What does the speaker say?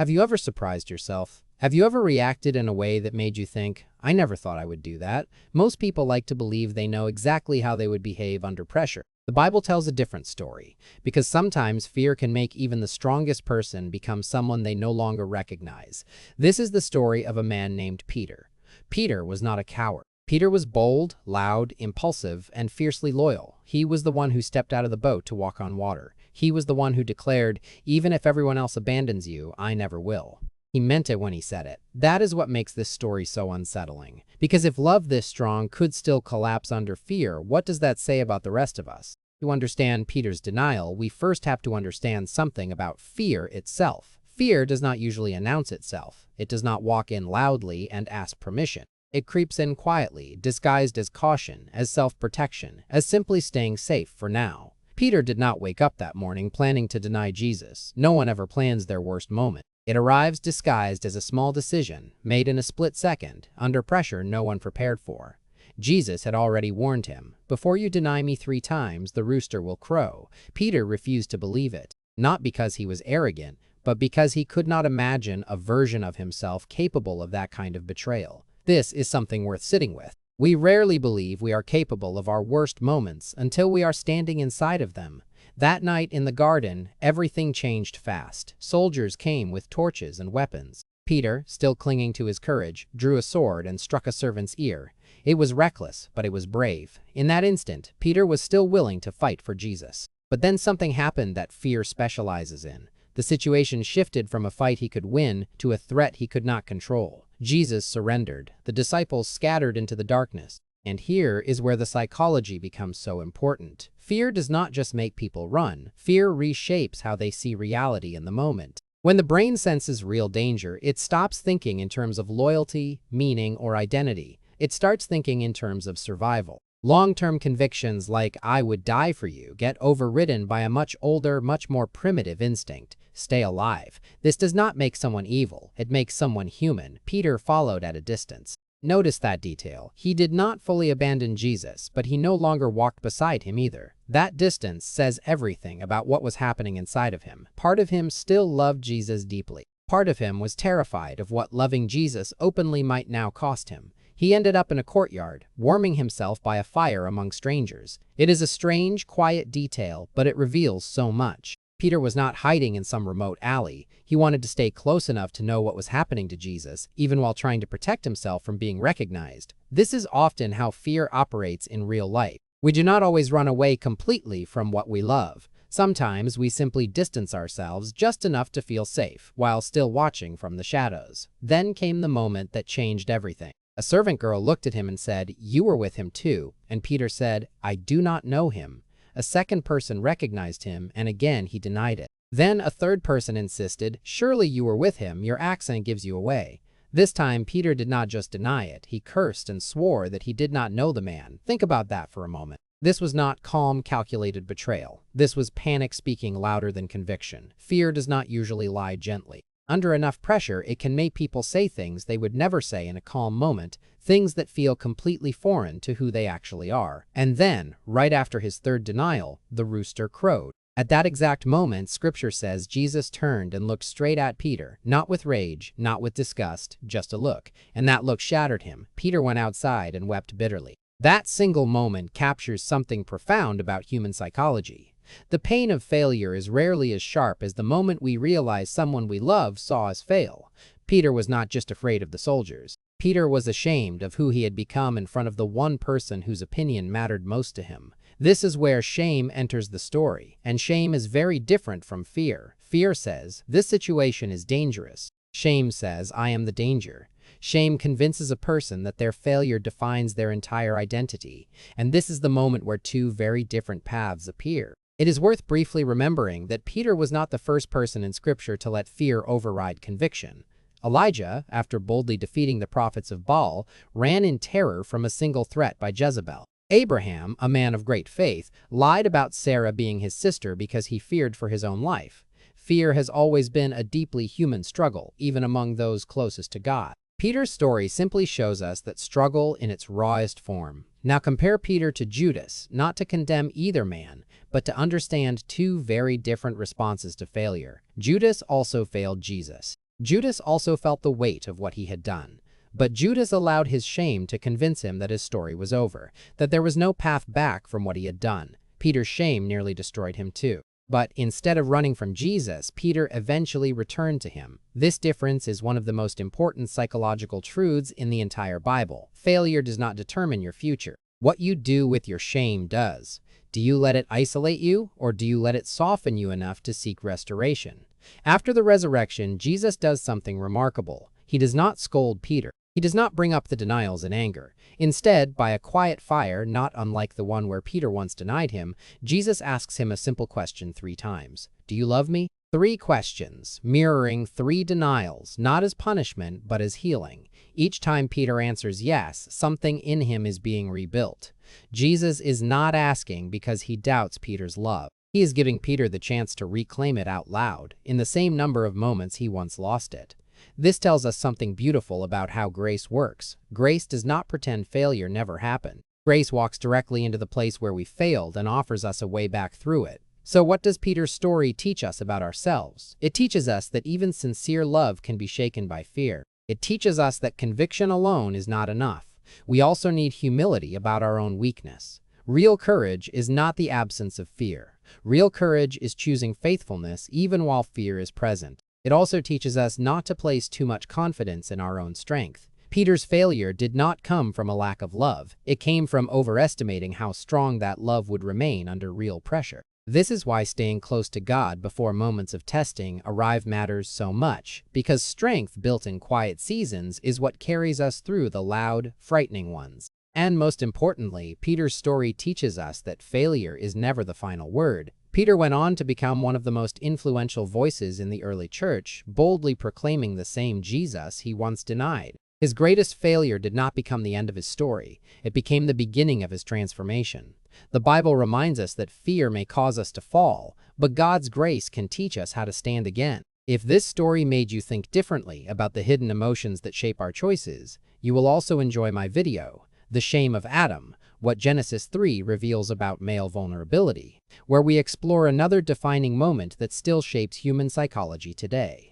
Have you ever surprised yourself? Have you ever reacted in a way that made you think, I never thought I would do that? Most people like to believe they know exactly how they would behave under pressure. The Bible tells a different story, because sometimes fear can make even the strongest person become someone they no longer recognize. This is the story of a man named Peter. Peter was not a coward. Peter was bold, loud, impulsive, and fiercely loyal. He was the one who stepped out of the boat to walk on water. He was the one who declared, even if everyone else abandons you, I never will. He meant it when he said it. That is what makes this story so unsettling. Because if love this strong could still collapse under fear, what does that say about the rest of us? To understand Peter's denial, we first have to understand something about fear itself. Fear does not usually announce itself. It does not walk in loudly and ask permission. It creeps in quietly, disguised as caution, as self-protection, as simply staying safe for now. Peter did not wake up that morning planning to deny Jesus. No one ever plans their worst moment. It arrives disguised as a small decision, made in a split second, under pressure no one prepared for. Jesus had already warned him, before you deny me 3 times, the rooster will crow. Peter refused to believe it, not because he was arrogant, but because he could not imagine a version of himself capable of that kind of betrayal. This is something worth sitting with. We rarely believe we are capable of our worst moments until we are standing inside of them. That night in the garden, everything changed fast. Soldiers came with torches and weapons. Peter, still clinging to his courage, drew a sword and struck a servant's ear. It was reckless, but it was brave. In that instant, Peter was still willing to fight for Jesus. But then something happened that fear specializes in. The situation shifted from a fight he could win to a threat he could not control. Jesus surrendered. The disciples scattered into the darkness. And here is where the psychology becomes so important. Fear does not just make people run. Fear reshapes how they see reality in the moment. When the brain senses real danger, it stops thinking in terms of loyalty, meaning, or identity. It starts thinking in terms of survival. Long-term convictions like, I would die for you, get overridden by a much older, much more primitive instinct. Stay alive. This does not make someone evil. It makes someone human. Peter followed at a distance. Notice that detail. He did not fully abandon Jesus, but he no longer walked beside him either. That distance says everything about what was happening inside of him. Part of him still loved Jesus deeply. Part of him was terrified of what loving Jesus openly might now cost him. He ended up in a courtyard, warming himself by a fire among strangers. It is a strange, quiet detail, but it reveals so much. Peter was not hiding in some remote alley. He wanted to stay close enough to know what was happening to Jesus, even while trying to protect himself from being recognized. This is often how fear operates in real life. We do not always run away completely from what we love. Sometimes we simply distance ourselves just enough to feel safe, while still watching from the shadows. Then came the moment that changed everything. A servant girl looked at him and said, "You were with him too." And Peter said, "I do not know him." A second person recognized him, and again he denied it. Then a third person insisted, "Surely you were with him, your accent gives you away." This time Peter did not just deny it, he cursed and swore that he did not know the man. Think about that for a moment. This was not calm, calculated betrayal. This was panic speaking louder than conviction. Fear does not usually lie gently. Under enough pressure, it can make people say things they would never say in a calm moment, things that feel completely foreign to who they actually are. And then, right after his third denial, the rooster crowed. At that exact moment, Scripture says Jesus turned and looked straight at Peter, not with rage, not with disgust, just a look. And that look shattered him. Peter went outside and wept bitterly. That single moment captures something profound about human psychology. The pain of failure is rarely as sharp as the moment we realize someone we love saw us fail. Peter was not just afraid of the soldiers. Peter was ashamed of who he had become in front of the one person whose opinion mattered most to him. This is where shame enters the story, and shame is very different from fear. Fear says, this situation is dangerous. Shame says, I am the danger. Shame convinces a person that their failure defines their entire identity, and this is the moment where 2 very different paths appear. It is worth briefly remembering that Peter was not the first person in Scripture to let fear override conviction. Elijah, after boldly defeating the prophets of Baal, ran in terror from a single threat by Jezebel. Abraham, a man of great faith, lied about Sarah being his sister because he feared for his own life. Fear has always been a deeply human struggle, even among those closest to God. Peter's story simply shows us that struggle in its rawest form. Now compare Peter to Judas, not to condemn either man, but to understand 2 very different responses to failure. Judas also failed Jesus. Judas also felt the weight of what he had done. But Judas allowed his shame to convince him that his story was over, that there was no path back from what he had done. Peter's shame nearly destroyed him too. But instead of running from Jesus, Peter eventually returned to him. This difference is one of the most important psychological truths in the entire Bible. Failure does not determine your future. What you do with your shame does. Do you let it isolate you, or do you let it soften you enough to seek restoration? After the resurrection, Jesus does something remarkable. He does not scold Peter. He does not bring up the denials in anger. Instead, by a quiet fire, not unlike the one where Peter once denied him, Jesus asks him a simple question 3 times. Do you love me? 3 questions, mirroring 3 denials, not as punishment, but as healing. Each time Peter answers yes, something in him is being rebuilt. Jesus is not asking because he doubts Peter's love. He is giving Peter the chance to reclaim it out loud, in the same number of moments he once lost it. This tells us something beautiful about how grace works. Grace does not pretend failure never happened. Grace walks directly into the place where we failed and offers us a way back through it. So what does Peter's story teach us about ourselves? It teaches us that even sincere love can be shaken by fear. It teaches us that conviction alone is not enough. We also need humility about our own weakness. Real courage is not the absence of fear. Real courage is choosing faithfulness even while fear is present. It also teaches us not to place too much confidence in our own strength. Peter's failure did not come from a lack of love. It came from overestimating how strong that love would remain under real pressure. This is why staying close to God before moments of testing arrive matters so much, because strength built in quiet seasons is what carries us through the loud, frightening ones. And most importantly, Peter's story teaches us that failure is never the final word. Peter went on to become one of the most influential voices in the early church, boldly proclaiming the same Jesus he once denied. His greatest failure did not become the end of his story. It became the beginning of his transformation. The Bible reminds us that fear may cause us to fall, but God's grace can teach us how to stand again. If this story made you think differently about the hidden emotions that shape our choices, you will also enjoy my video, The Shame of Adam, what Genesis 3 reveals about male vulnerability, where we explore another defining moment that still shapes human psychology today.